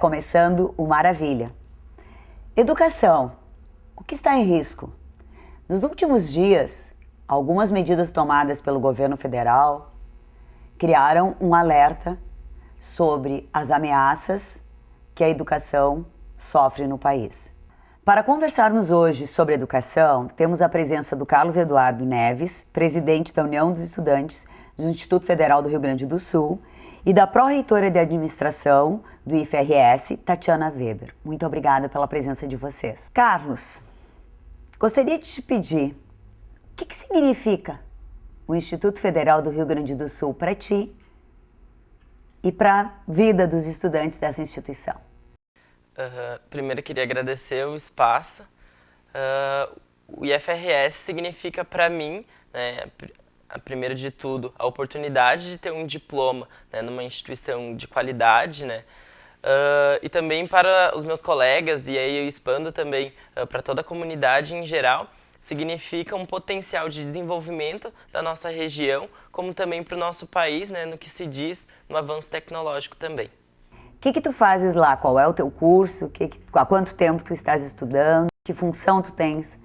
começando o Maravilha. Educação, o que está em risco? Nos últimos dias, algumas medidas tomadas pelo governo federal criaram um alerta sobre as ameaças que a educação sofre no país. Para conversarmos hoje sobre educação, temos a presença do Carlos Eduardo Neves, presidente da União dos Estudantes do Instituto Federal do Rio Grande do Sul, e da pró-reitora de administração do IFRS, Tatiana Weber. Muito obrigada pela presença de vocês. Carlos, gostaria de te pedir, o que significa o Instituto Federal do Rio Grande do Sul para ti e para a vida dos estudantes dessa instituição? Primeiro eu queria agradecer o espaço. O IFRS significa para mim, né, primeiro de tudo, a oportunidade de ter um diploma, né, numa instituição de qualidade, né, e também para os meus colegas, e aí eu expando também para toda a comunidade em geral, significa um potencial de desenvolvimento da nossa região, como também para o nosso país, né, no que se diz no avanço tecnológico também. O que tu fazes lá? Qual é o teu curso? Há quanto tempo tu estás estudando? Que função tu tens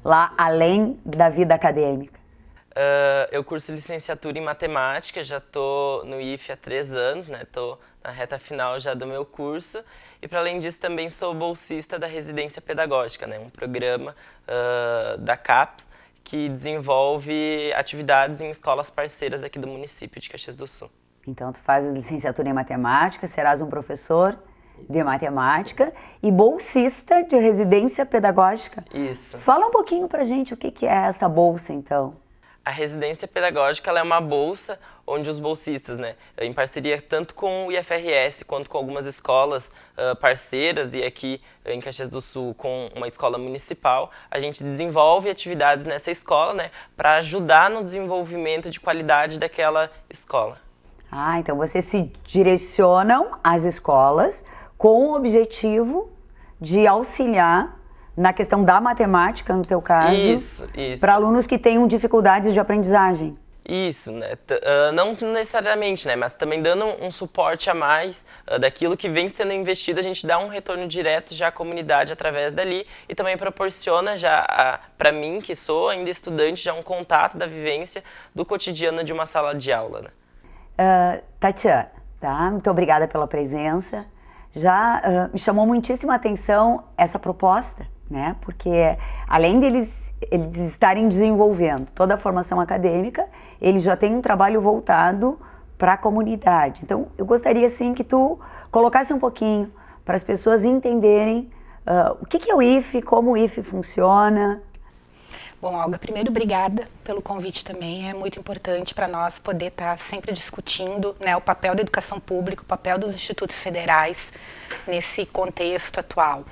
lá, além da vida acadêmica? Eu curso licenciatura em matemática, já estou no IF há 3 anos, né? Estou na reta final já do meu curso. E para além disso também sou bolsista da residência pedagógica, né? Um programa da CAPES que desenvolve atividades em escolas parceiras aqui do município de Caxias do Sul. Então tu fazes licenciatura em matemática, serás um professor de matemática e bolsista de residência pedagógica. Isso. Fala um pouquinho pra gente o que é essa bolsa, então. A residência pedagógica ela é uma bolsa onde os bolsistas, né, em parceria tanto com o IFRS quanto com algumas escolas parceiras, e aqui em Caxias do Sul com uma escola municipal, a gente desenvolve atividades nessa escola, né, para ajudar no desenvolvimento de qualidade daquela escola. Ah, então vocês se direcionam às escolas com o objetivo de auxiliar na questão da matemática, no teu caso, isso. Para alunos que tenham dificuldades de aprendizagem. Isso, né? Não necessariamente, né? Mas também dando um suporte a mais daquilo que vem sendo investido, a gente dá um retorno direto já à comunidade através dali e também proporciona já para mim, que sou ainda estudante, já um contato da vivência do cotidiano de uma sala de aula, né? Tatiana, tá? Muito obrigada pela presença. Já me chamou muitíssima atenção essa proposta, né? Porque além deles estarem desenvolvendo toda a formação acadêmica, eles já têm um trabalho voltado para a comunidade. Então, eu gostaria, assim, que tu colocasse um pouquinho para as pessoas entenderem o que é o IF, como o IF funciona. Bom, Olga, primeiro, obrigada pelo convite também. É muito importante para nós poder estar sempre discutindo, né, o papel da educação pública, o papel dos institutos federais nesse contexto atual.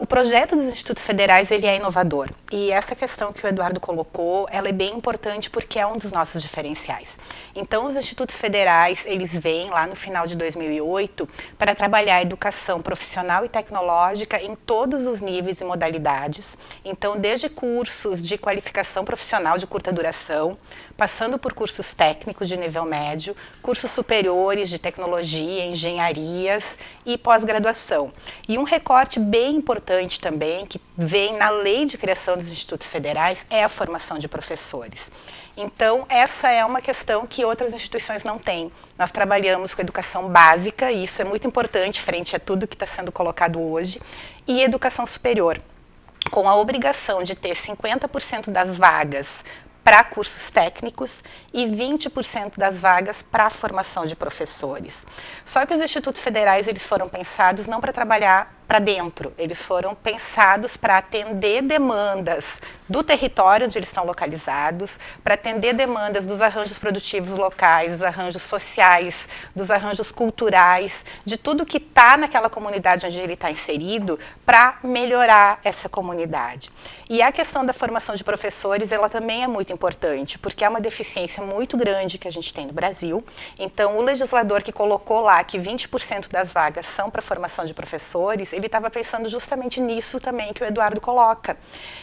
O projeto dos institutos federais ele é inovador, e essa questão que o Eduardo colocou, ela é bem importante porque é um dos nossos diferenciais. Então, os institutos federais, eles vêm lá no final de 2008 para trabalhar a educação profissional e tecnológica em todos os níveis e modalidades. Então, desde cursos de qualificação profissional de curta duração, passando por cursos técnicos de nível médio, cursos superiores de tecnologia, engenharias e pós-graduação. E um recorte bem importante também, que vem na lei de criação dos institutos federais, é a formação de professores. Então, essa é uma questão que outras instituições não têm. Nós trabalhamos com educação básica, e isso é muito importante frente a tudo que está sendo colocado hoje, e educação superior, com a obrigação de ter 50% das vagas para cursos técnicos e 20% das vagas para a formação de professores. Só que os institutos federais eles foram pensados não para trabalhar para dentro, eles foram pensados para atender demandas do território onde eles estão localizados, para atender demandas dos arranjos produtivos locais, dos arranjos sociais, dos arranjos culturais, de tudo que está naquela comunidade onde ele está inserido, para melhorar essa comunidade. E a questão da formação de professores, ela também é muito importante, porque é uma deficiência muito grande que a gente tem no Brasil. Então, o legislador que colocou lá que 20% das vagas são para formação de professores, ele estava pensando justamente nisso também que o Eduardo coloca.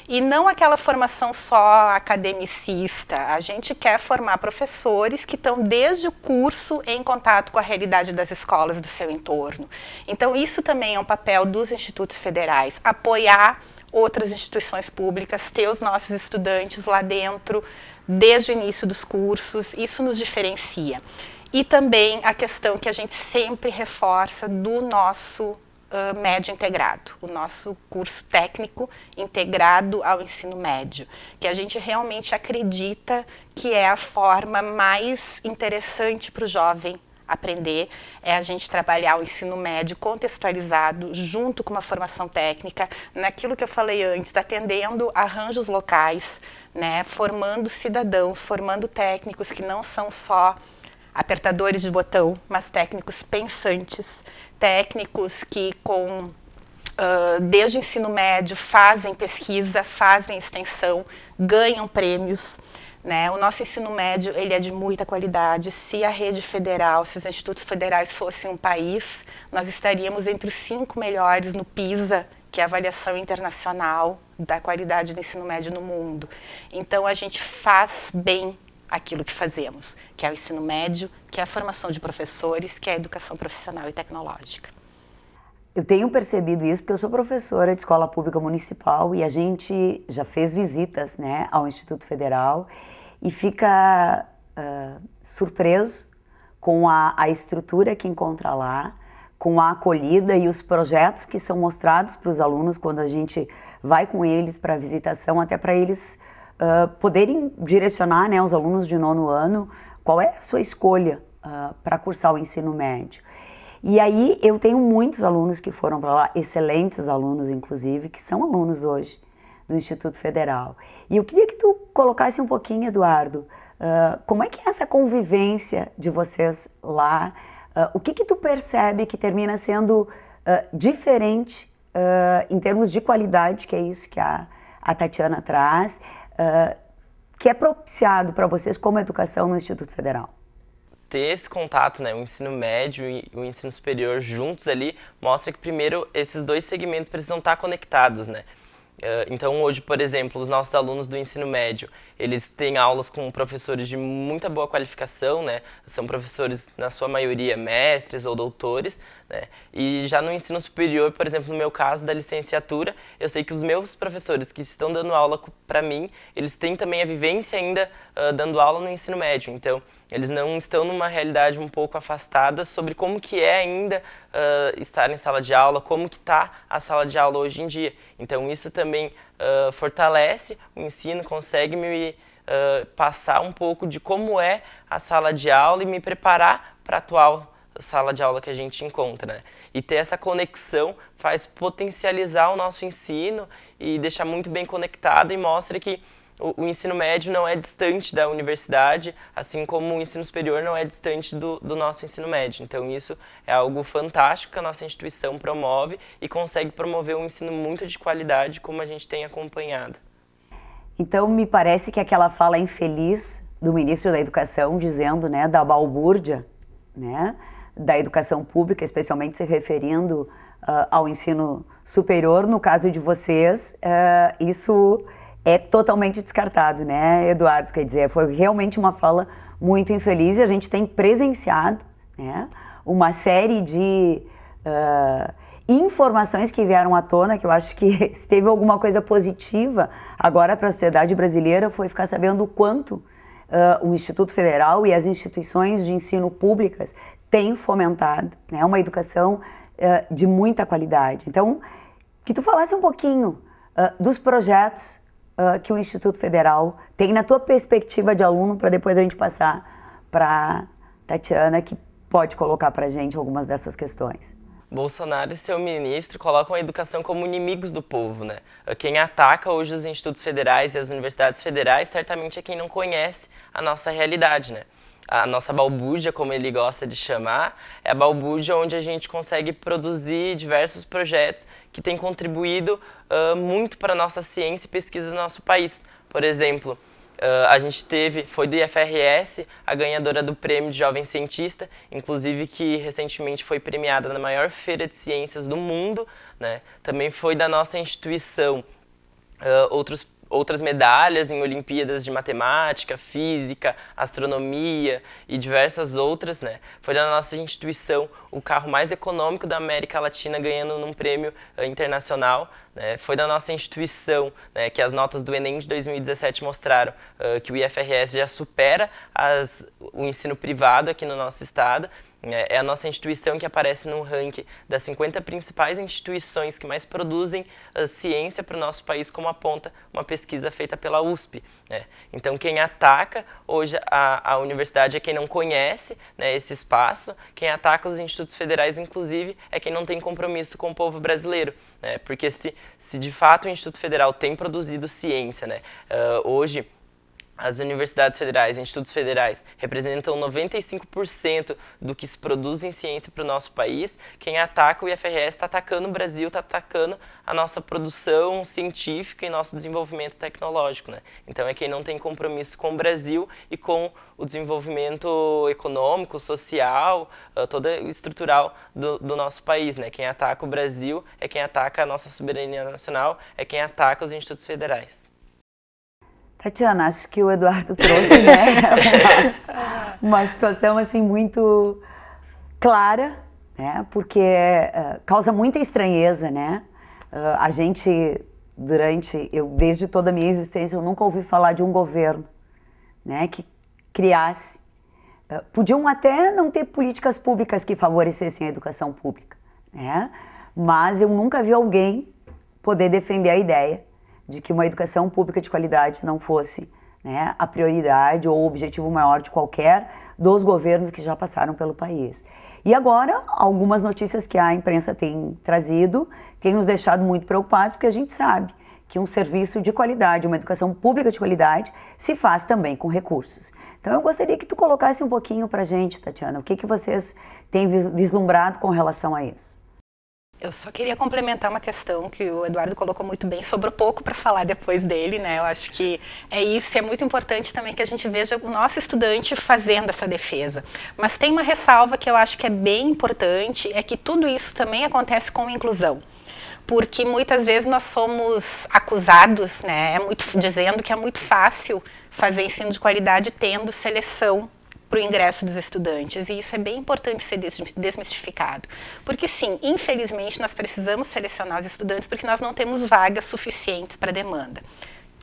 E não aquela formação só academicista. A gente quer formar professores que estão desde o curso em contato com a realidade das escolas do seu entorno. Então, isso também é um papel dos institutos federais, apoiar outras instituições públicas, ter os nossos estudantes lá dentro, desde o início dos cursos, isso nos diferencia. E também a questão que a gente sempre reforça do nosso médio integrado, o nosso curso técnico integrado ao ensino médio, que a gente realmente acredita que é a forma mais interessante para o jovem aprender, é a gente trabalhar o ensino médio contextualizado junto com uma formação técnica, naquilo que eu falei antes, atendendo arranjos locais, né, formando cidadãos, formando técnicos que não são só apertadores de botão, mas técnicos pensantes, técnicos que desde o ensino médio fazem pesquisa, fazem extensão, ganham prêmios. Né? O nosso ensino médio ele é de muita qualidade. Se a rede federal, se os institutos federais fossem um país, nós estaríamos entre os 5 melhores no PISA, que é a avaliação internacional da qualidade do ensino médio no mundo. Então, a gente faz bem aquilo que fazemos, que é o ensino médio, que é a formação de professores, que é a educação profissional e tecnológica. Eu tenho percebido isso porque eu sou professora de escola pública municipal e a gente já fez visitas, né, ao Instituto Federal e fica surpreso com a estrutura que encontra lá, com a acolhida e os projetos que são mostrados para os alunos quando a gente vai com eles para a visitação, até para eles poderem direcionar, né, os alunos de 9º ano qual é a sua escolha para cursar o ensino médio. E aí eu tenho muitos alunos que foram para lá, excelentes alunos inclusive, que são alunos hoje do Instituto Federal. E eu queria que tu colocasse um pouquinho, Eduardo, como é que é essa convivência de vocês lá? O que tu percebe que termina sendo diferente em termos de qualidade, que é isso que a Tatiana traz, que é propiciado para vocês como educação no Instituto Federal? Ter esse contato, né, o ensino médio e o ensino superior juntos ali, mostra que primeiro esses dois segmentos precisam estar conectados, né? Então hoje, por exemplo, os nossos alunos do ensino médio, eles têm aulas com professores de muita boa qualificação, né? São professores, na sua maioria, mestres ou doutores, né? E já no ensino superior, por exemplo, no meu caso, da licenciatura, eu sei que os meus professores que estão dando aula para mim, eles têm também a vivência ainda dando aula no ensino médio. Então, eles não estão numa realidade um pouco afastada sobre como que é ainda estar em sala de aula, como que está a sala de aula hoje em dia. Então isso também fortalece o ensino, consegue me passar um pouco de como é a sala de aula e me preparar para a atual sala de aula que a gente encontra, né? E ter essa conexão faz potencializar o nosso ensino e deixar muito bem conectado e mostra que o ensino médio não é distante da universidade, assim como o ensino superior não é distante do nosso ensino médio. Então isso é algo fantástico que a nossa instituição promove e consegue promover um ensino muito de qualidade, como a gente tem acompanhado. Então me parece que aquela fala infeliz do ministro da Educação, dizendo, né, da balbúrdia, né, da educação pública, especialmente se referindo ao ensino superior, no caso de vocês, isso é totalmente descartado, né, Eduardo? Quer dizer, foi realmente uma fala muito infeliz e a gente tem presenciado, né, uma série de informações que vieram à tona, que eu acho que se teve alguma coisa positiva agora para a sociedade brasileira foi ficar sabendo o quanto o Instituto Federal e as instituições de ensino públicas têm fomentado, né, uma educação de muita qualidade. Então, que tu falasse um pouquinho dos projetos que o Instituto Federal tem na tua perspectiva de aluno, para depois a gente passar para Tatiana, que pode colocar para a gente algumas dessas questões. Bolsonaro e seu ministro colocam a educação como inimigos do povo, né? Quem ataca hoje os institutos federais e as universidades federais certamente é quem não conhece a nossa realidade, né? A nossa balbúrdia, como ele gosta de chamar, é a balbúrdia onde a gente consegue produzir diversos projetos que têm contribuído muito para a nossa ciência e pesquisa do nosso país. Por exemplo, A gente foi do IFRS a ganhadora do prêmio de Jovem Cientista, inclusive que recentemente foi premiada na maior feira de ciências do mundo, né? Também foi da nossa instituição outras medalhas em Olimpíadas de Matemática, Física, Astronomia e diversas outras, né? Foi da nossa instituição o carro mais econômico da América Latina, ganhando num prêmio internacional, né? Foi da nossa instituição, né, que as notas do Enem de 2017 mostraram que o IFRS já supera o ensino privado aqui no nosso estado. É a nossa instituição que aparece no ranking das 50 principais instituições que mais produzem ciência para o nosso país, como aponta uma pesquisa feita pela USP, né? Então, quem ataca hoje a universidade é quem não conhece, né, esse espaço. Quem ataca os institutos federais, inclusive, é quem não tem compromisso com o povo brasileiro, né? Porque se de fato o Instituto Federal tem produzido ciência, né, hoje as universidades federais, institutos federais, representam 95% do que se produz em ciência para o nosso país. Quem ataca o IFRS está atacando o Brasil, está atacando a nossa produção científica e nosso desenvolvimento tecnológico, né? Então é quem não tem compromisso com o Brasil e com o desenvolvimento econômico, social, todo estrutural do nosso país, né? Quem ataca o Brasil é quem ataca a nossa soberania nacional, é quem ataca os institutos federais. Tatiana, acho que o Eduardo trouxe, né, uma situação assim muito clara, né, porque causa muita estranheza, né? A gente, desde toda a minha existência, eu nunca ouvi falar de um governo, né, que criasse. Podiam até não ter políticas públicas que favorecessem a educação pública, né? Mas eu nunca vi alguém poder defender a ideia de que uma educação pública de qualidade não fosse, né, a prioridade ou o objetivo maior de qualquer dos governos que já passaram pelo país. E agora, algumas notícias que a imprensa tem trazido têm nos deixado muito preocupados, porque a gente sabe que um serviço de qualidade, uma educação pública de qualidade, se faz também com recursos. Então eu gostaria que tu colocasse um pouquinho pra gente, Tatiana, o que vocês têm vislumbrado com relação a isso? Eu só queria complementar uma questão que o Eduardo colocou muito bem, sobrou pouco para falar depois dele, né? Eu acho que é isso, é muito importante também que a gente veja o nosso estudante fazendo essa defesa. Mas tem uma ressalva que eu acho que é bem importante, é que tudo isso também acontece com inclusão. Porque muitas vezes nós somos acusados, né, dizendo que é muito fácil fazer ensino de qualidade tendo seleção para o ingresso dos estudantes, e isso é bem importante ser desmistificado. Porque sim, infelizmente nós precisamos selecionar os estudantes porque nós não temos vagas suficientes para a demanda.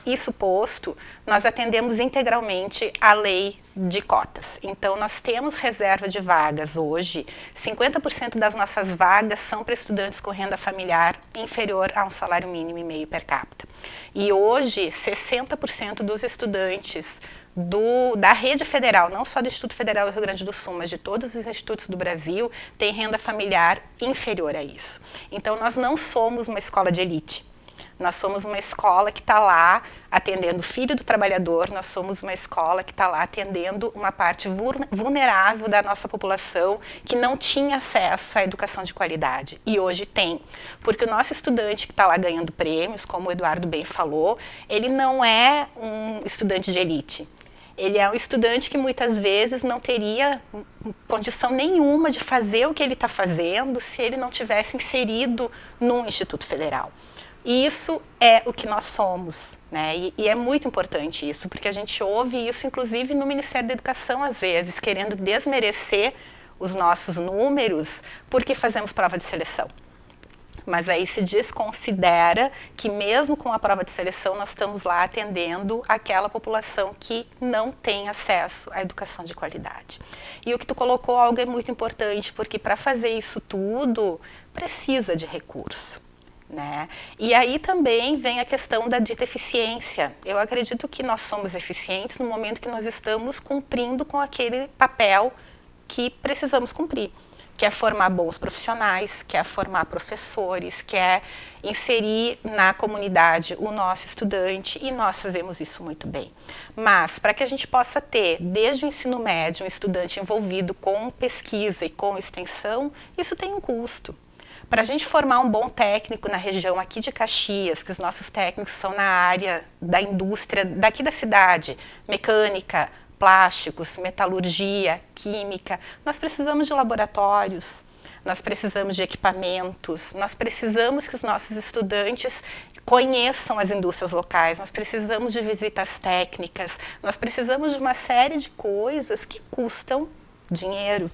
Isso posto, nós atendemos integralmente à lei de cotas. Então, nós temos reserva de vagas hoje, 50% das nossas vagas são para estudantes com renda familiar inferior a um salário mínimo e meio per capita. E hoje, 60% dos estudantes da rede federal, não só do Instituto Federal do Rio Grande do Sul, mas de todos os institutos do Brasil, tem renda familiar inferior a isso. Então, nós não somos uma escola de elite. Nós somos uma escola que está lá atendendo o filho do trabalhador, nós somos uma escola que está lá atendendo uma parte vulnerável da nossa população que não tinha acesso à educação de qualidade. E hoje tem, porque o nosso estudante que está lá ganhando prêmios, como o Eduardo bem falou, ele não é um estudante de elite. Ele é um estudante que muitas vezes não teria condição nenhuma de fazer o que ele está fazendo se ele não tivesse inserido num Instituto Federal. E isso é o que nós somos, né? E é muito importante isso, porque a gente ouve isso, inclusive, no Ministério da Educação, às vezes, querendo desmerecer os nossos números porque fazemos prova de seleção. Mas aí se desconsidera que mesmo com a prova de seleção nós estamos lá atendendo aquela população que não tem acesso à educação de qualidade. E o que tu colocou, algo é muito importante, porque para fazer isso tudo precisa de recurso, né? E aí também vem a questão da dita eficiência. Eu acredito que nós somos eficientes no momento que nós estamos cumprindo com aquele papel que precisamos cumprir, que é formar bons profissionais, que é formar professores, que é inserir na comunidade o nosso estudante, e nós fazemos isso muito bem. Mas, para que a gente possa ter, desde o ensino médio, um estudante envolvido com pesquisa e com extensão, isso tem um custo. Para a gente formar um bom técnico na região aqui de Caxias, que os nossos técnicos são na área da indústria daqui da cidade, mecânica, plásticos, metalurgia, química, nós precisamos de laboratórios, nós precisamos de equipamentos, nós precisamos que os nossos estudantes conheçam as indústrias locais, nós precisamos de visitas técnicas, nós precisamos de uma série de coisas que custam dinheiro.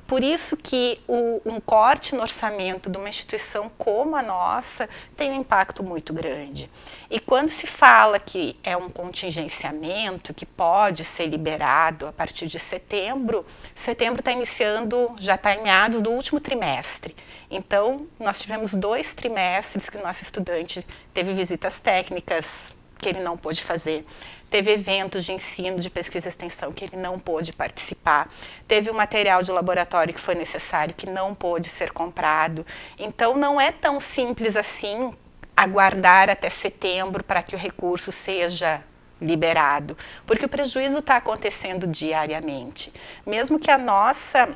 Por isso que um corte no orçamento de uma instituição como a nossa tem um impacto muito grande. E quando se fala que é um contingenciamento que pode ser liberado a partir de setembro está iniciando, já está em meados do último trimestre. Então, nós tivemos 2 trimestres que o nosso estudante teve visitas técnicas que ele não pôde fazer. Teve eventos de ensino, de pesquisa e extensão que ele não pôde participar. Teve o material de laboratório que foi necessário, que não pôde ser comprado. Então, não é tão simples assim aguardar até setembro para que o recurso seja liberado, porque o prejuízo está acontecendo diariamente. Mesmo que a nossa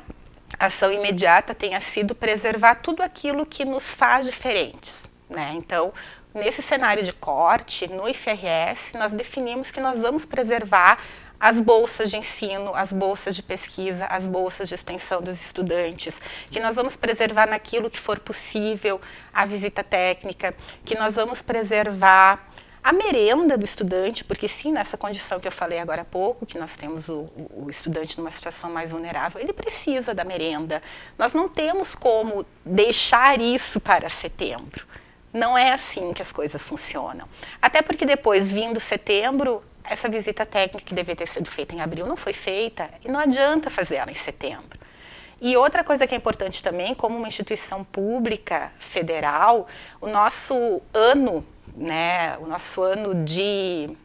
ação imediata tenha sido preservar tudo aquilo que nos faz diferentes, né? Então, nesse cenário de corte, no IFRS, nós definimos que nós vamos preservar as bolsas de ensino, as bolsas de pesquisa, as bolsas de extensão dos estudantes, que nós vamos preservar naquilo que for possível a visita técnica, que nós vamos preservar a merenda do estudante, porque sim, nessa condição que eu falei agora há pouco, que nós temos o estudante numa situação mais vulnerável, ele precisa da merenda. Nós não temos como deixar isso para setembro. Não é assim que as coisas funcionam. Até porque depois, vindo setembro, essa visita técnica que deveria ter sido feita em abril não foi feita e não adianta fazer ela em setembro. E outra coisa que é importante também, como uma instituição pública federal, o nosso ano, né, o nosso ano de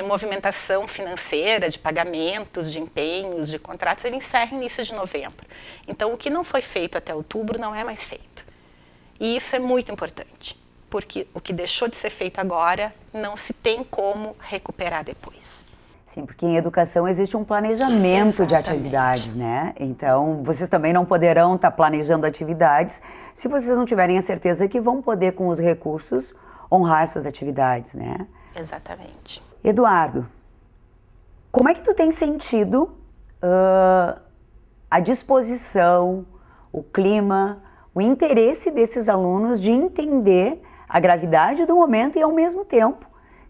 movimentação financeira, de pagamentos, de empenhos, de contratos, ele encerra no início de novembro. Então, o que não foi feito até outubro não é mais feito. E isso é muito importante, porque o que deixou de ser feito agora não se tem como recuperar depois. Sim, porque em educação existe um planejamento de atividades, né? Então, vocês também não poderão estar planejando atividades se vocês não tiverem a certeza que vão poder, com os recursos, honrar essas atividades, né? Exatamente. Eduardo, como é que tu tem sentido a disposição, o clima, o interesse desses alunos de entender a gravidade do momento e, ao mesmo tempo,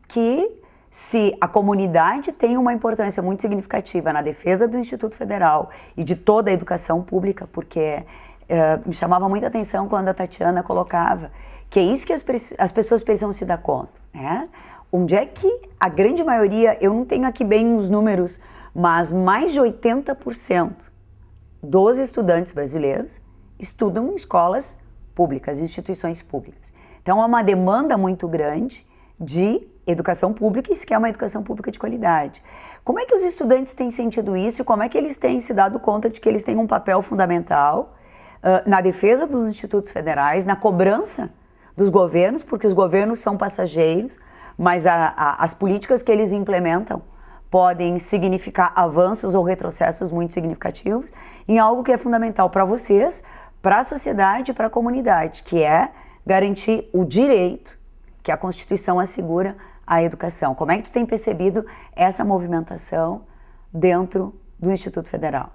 que se a comunidade tem uma importância muito significativa na defesa do Instituto Federal e de toda a educação pública, porque me chamava muita atenção quando a Tatiana colocava que é isso que as pessoas precisam se dar conta, né? Onde é que a grande maioria, eu não tenho aqui bem os números, mas mais de 80% dos estudantes brasileiros estudam em escolas públicas, instituições públicas. Então, há uma demanda muito grande de educação pública e isso que é uma educação pública de qualidade. Como é que os estudantes têm sentido isso e como é que eles têm se dado conta de que eles têm um papel fundamental na defesa dos institutos federais, na cobrança dos governos, porque os governos são passageiros, mas as políticas que eles implementam podem significar avanços ou retrocessos muito significativos em algo que é fundamental para vocês, para a sociedade e para a comunidade, que é garantir o direito que a Constituição assegura à educação. Como é que tu tem percebido essa movimentação dentro do Instituto Federal?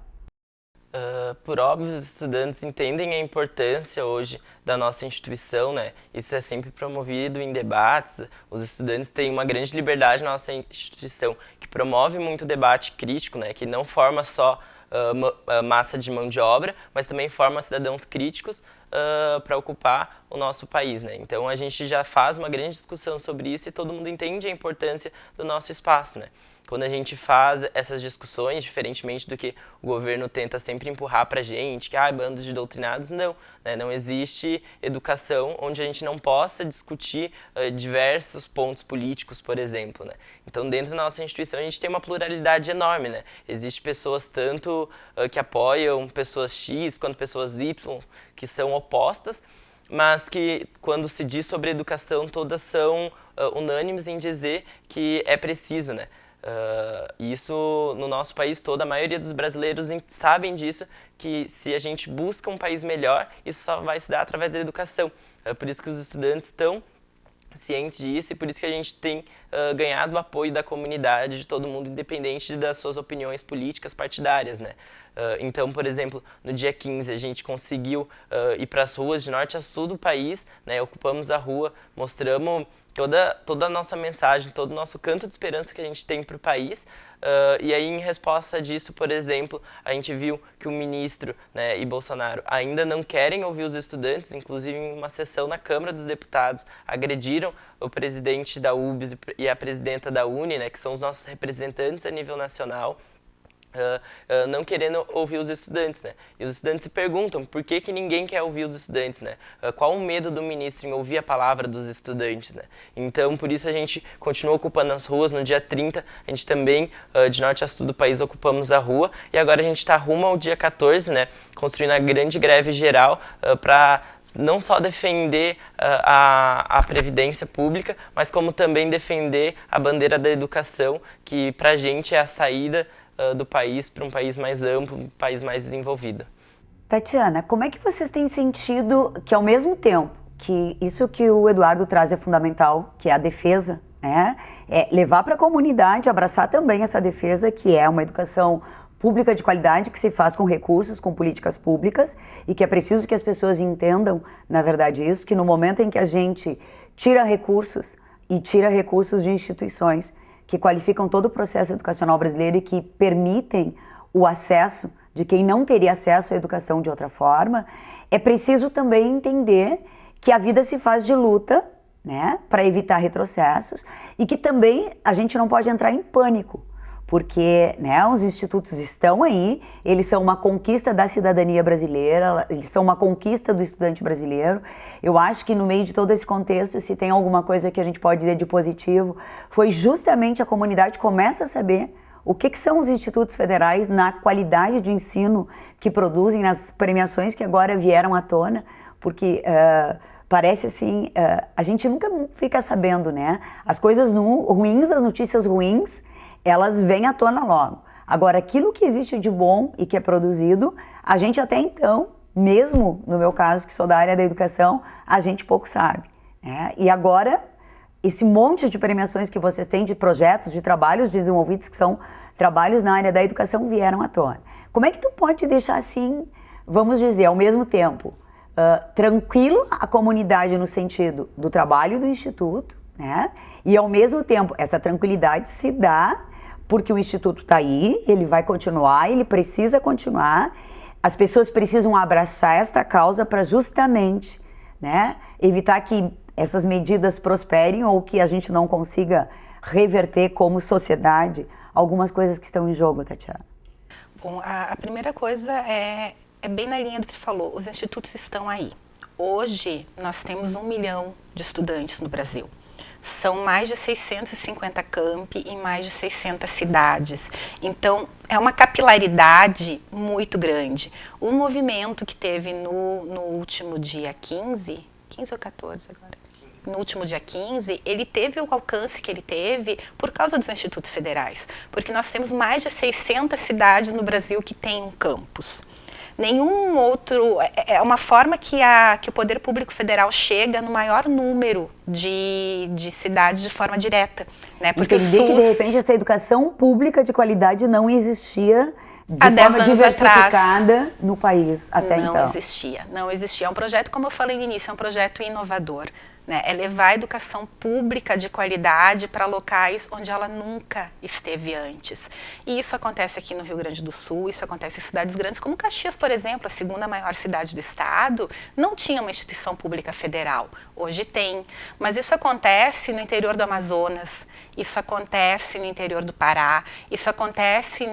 Por óbvio, os estudantes entendem a importância hoje da nossa instituição, né? Isso é sempre promovido em debates. Os estudantes têm uma grande liberdade na nossa instituição, que promove muito o debate crítico, né? Que não forma só massa de mão de obra, mas também forma cidadãos críticos para ocupar o nosso país, né? Então a gente já faz uma grande discussão sobre isso e todo mundo entende a importância do nosso espaço, né? Quando a gente faz essas discussões, diferentemente do que o governo tenta sempre empurrar para a gente, que bandos de doutrinados, não. Né? Não existe educação onde a gente não possa discutir diversos pontos políticos, por exemplo. Né? Então, dentro da nossa instituição, a gente tem uma pluralidade enorme. Né? Existem pessoas tanto que apoiam pessoas X, quanto pessoas Y, que são opostas, mas que, quando se diz sobre educação, todas são unânimes em dizer que é preciso, né? Isso no nosso país todo, a maioria dos brasileiros sabem disso, que se a gente busca um país melhor, isso só vai se dar através da educação. É por isso que os estudantes estão cientes disso e por isso que a gente tem ganhado o apoio da comunidade, de todo mundo, independente das suas opiniões políticas partidárias, né? Então, por exemplo, no dia 15 a gente conseguiu ir para as ruas de norte a sul do país, né? Ocupamos a rua, mostramos toda a nossa mensagem, todo o nosso canto de esperança que a gente tem para o país. E aí, em resposta disso, por exemplo, a gente viu que o ministro, né, e Bolsonaro ainda não querem ouvir os estudantes, inclusive em uma sessão na Câmara dos Deputados, agrediram o presidente da UBS e a presidenta da UNE, né, que são os nossos representantes a nível nacional, não querendo ouvir os estudantes, né? E os estudantes se perguntam por que ninguém quer ouvir os estudantes, né? Qual o medo do ministro em ouvir a palavra dos estudantes, né? Então, por isso a gente continua ocupando as ruas. No dia 30, a gente também, de norte a sul do país, ocupamos a rua. E agora a gente está rumo ao dia 14, né? Construindo a grande greve geral para não só defender a previdência pública, mas como também defender a bandeira da educação, que para a gente é a saída do país para um país mais amplo, um país mais desenvolvido. Tatiana, como é que vocês têm sentido que, ao mesmo tempo que isso que o Eduardo traz é fundamental, que é a defesa, né? É levar para a comunidade, abraçar também essa defesa, que é uma educação pública de qualidade, que se faz com recursos, com políticas públicas, e que é preciso que as pessoas entendam, na verdade, isso, que no momento em que a gente tira recursos, e tira recursos de instituições que qualificam todo o processo educacional brasileiro e que permitem o acesso de quem não teria acesso à educação de outra forma, é preciso também entender que a vida se faz de luta, né, para evitar retrocessos, e que também a gente não pode entrar em pânico, porque, né, os institutos estão aí, eles são uma conquista da cidadania brasileira, eles são uma conquista do estudante brasileiro. Eu acho que no meio de todo esse contexto, se tem alguma coisa que a gente pode dizer de positivo, foi justamente a comunidade começa a saber o que são os institutos federais na qualidade de ensino que produzem, nas premiações que agora vieram à tona, porque parece assim, a gente nunca fica sabendo, né? As coisas ruins, as notícias ruins, elas vêm à tona logo. Agora, aquilo que existe de bom e que é produzido, a gente até então, mesmo no meu caso, que sou da área da educação, a gente pouco sabe, né? E agora, esse monte de premiações que vocês têm de projetos, de trabalhos desenvolvidos, que são trabalhos na área da educação, vieram à tona. Como é que tu pode deixar assim, vamos dizer, ao mesmo tempo, tranquilo a comunidade no sentido do trabalho do Instituto, né? E ao mesmo tempo, essa tranquilidade se dá porque o Instituto está aí, ele vai continuar, ele precisa continuar, as pessoas precisam abraçar esta causa para justamente, né, evitar que essas medidas prosperem ou que a gente não consiga reverter como sociedade algumas coisas que estão em jogo, Tatiana. Bom, a primeira coisa é bem na linha do que tu falou, os institutos estão aí. Hoje nós temos 1 milhão de estudantes no Brasil. São mais de 650 campi em mais de 600 cidades. Então, é uma capilaridade muito grande. O movimento que teve no último dia 15 ou 14 agora? No último dia 15, ele teve o alcance que ele teve por causa dos institutos federais. Porque nós temos mais de 600 cidades no Brasil que têm um campus. Nenhum outro, é uma forma que o Poder Público Federal chega no maior número de cidades de forma direta, né? Porque entender que de repente essa educação pública de qualidade não existia de há 10 forma anos diversificada atrás, no país até então. Não existia. É um projeto, como eu falei no início, é um projeto inovador. Né, é levar a educação pública de qualidade para locais onde ela nunca esteve antes. E isso acontece aqui no Rio Grande do Sul, isso acontece em cidades grandes como Caxias, por exemplo, a segunda maior cidade do estado, não tinha uma instituição pública federal. Hoje tem, mas isso acontece no interior do Amazonas, isso acontece no interior do Pará, isso acontece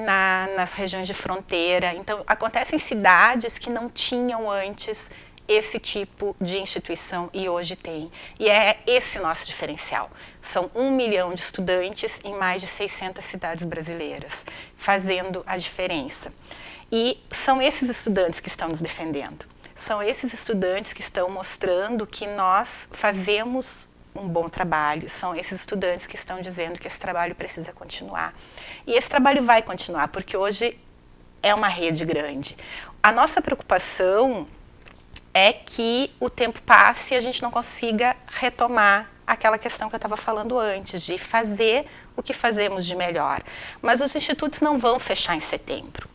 nas regiões de fronteira. Então, acontece em cidades que não tinham antes esse tipo de instituição e hoje tem. E é esse nosso diferencial. São 1 milhão de estudantes em mais de 600 cidades brasileiras, fazendo a diferença. E são esses estudantes que estão nos defendendo. São esses estudantes que estão mostrando que nós fazemos um bom trabalho, são esses estudantes que estão dizendo que esse trabalho precisa continuar. E esse trabalho vai continuar, porque hoje é uma rede grande. A nossa preocupação é que o tempo passe e a gente não consiga retomar aquela questão que eu estava falando antes, de fazer o que fazemos de melhor. Mas os institutos não vão fechar em setembro,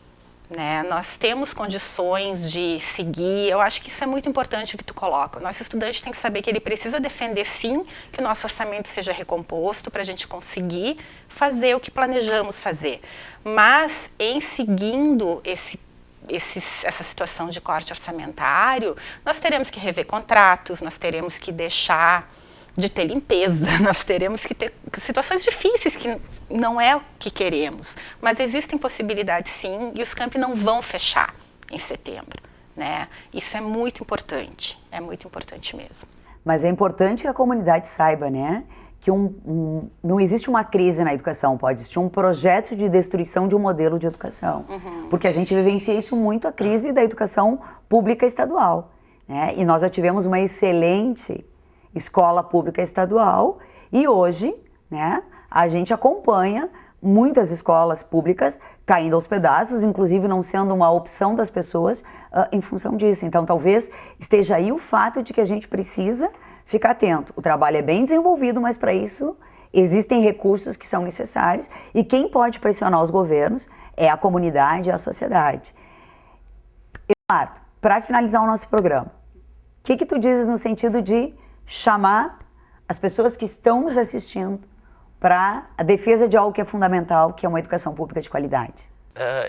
né? Nós temos condições de seguir, eu acho que isso é muito importante o que tu coloca. O nosso estudante tem que saber que ele precisa defender sim que o nosso orçamento seja recomposto para a gente conseguir fazer o que planejamos fazer. Mas em seguindo essa situação de corte orçamentário, nós teremos que rever contratos, nós teremos que deixar de ter limpeza, nós teremos que ter situações difíceis que não é o que queremos, mas existem possibilidades sim e os campi não vão fechar em setembro, né? Isso é muito importante mesmo. Mas é importante que a comunidade saiba, né, que não existe uma crise na educação, pode existir um projeto de destruição de um modelo de educação, porque a gente vivencia isso muito, a crise da educação pública estadual, né? E nós já tivemos uma excelente escola pública estadual e hoje, né, a gente acompanha muitas escolas públicas caindo aos pedaços, inclusive não sendo uma opção das pessoas em função disso. Então talvez esteja aí o fato de que a gente precisa ficar atento. O trabalho é bem desenvolvido, mas para isso existem recursos que são necessários e quem pode pressionar os governos é a comunidade e a sociedade. Eduardo, para finalizar o nosso programa, o que tu dizes no sentido de chamar as pessoas que estão nos assistindo para a defesa de algo que é fundamental, que é uma educação pública de qualidade?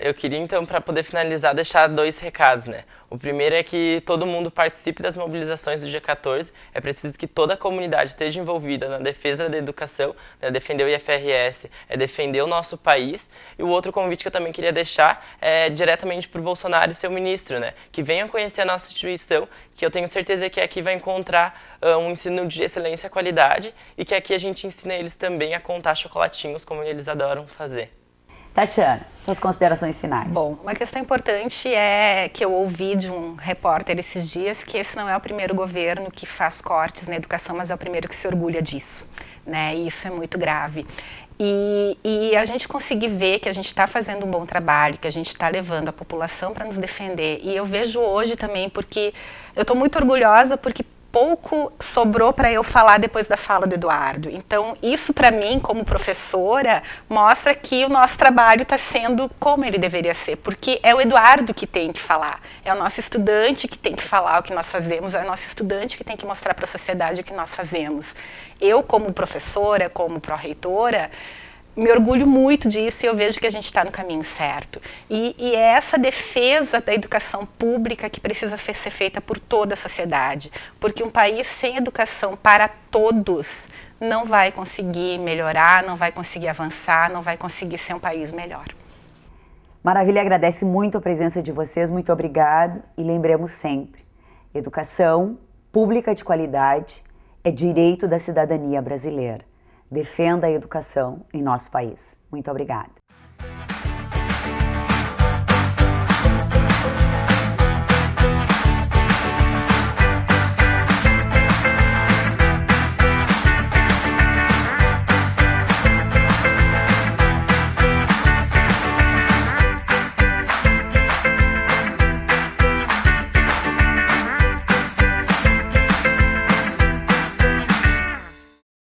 Eu queria, então, para poder finalizar, deixar 2 recados, né? O primeiro é que todo mundo participe das mobilizações do dia 14. É preciso que toda a comunidade esteja envolvida na defesa da educação, né? Defender o IFRS, é defender o nosso país. E o outro convite que eu também queria deixar é diretamente para o Bolsonaro e seu ministro, né? Que venham conhecer a nossa instituição, que eu tenho certeza que aqui vai encontrar um ensino de excelência e qualidade e que aqui a gente ensina eles também a contar chocolatinhos, como eles adoram fazer. Tatiana, suas considerações finais. Bom, uma questão importante é que eu ouvi de um repórter esses dias que esse não é o primeiro governo que faz cortes na educação, mas é o primeiro que se orgulha disso, né? E isso é muito grave. E a gente conseguir ver que a gente está fazendo um bom trabalho, que a gente está levando a população para nos defender. E eu vejo hoje também, porque eu estou muito orgulhosa, porque pouco sobrou para eu falar depois da fala do Eduardo. Então, isso para mim, como professora, mostra que o nosso trabalho está sendo como ele deveria ser, porque é o Eduardo que tem que falar, é o nosso estudante que tem que falar o que nós fazemos, é o nosso estudante que tem que mostrar para a sociedade o que nós fazemos. Eu, como professora, como pró-reitora, me orgulho muito disso e eu vejo que a gente está no caminho certo. E é essa defesa da educação pública que precisa ser feita por toda a sociedade, porque um país sem educação para todos não vai conseguir melhorar, não vai conseguir avançar, não vai conseguir ser um país melhor. Maravilha, agradece muito a presença de vocês, muito obrigado e lembremos sempre, educação pública de qualidade é direito da cidadania brasileira. Defenda a educação em nosso país. Muito obrigada.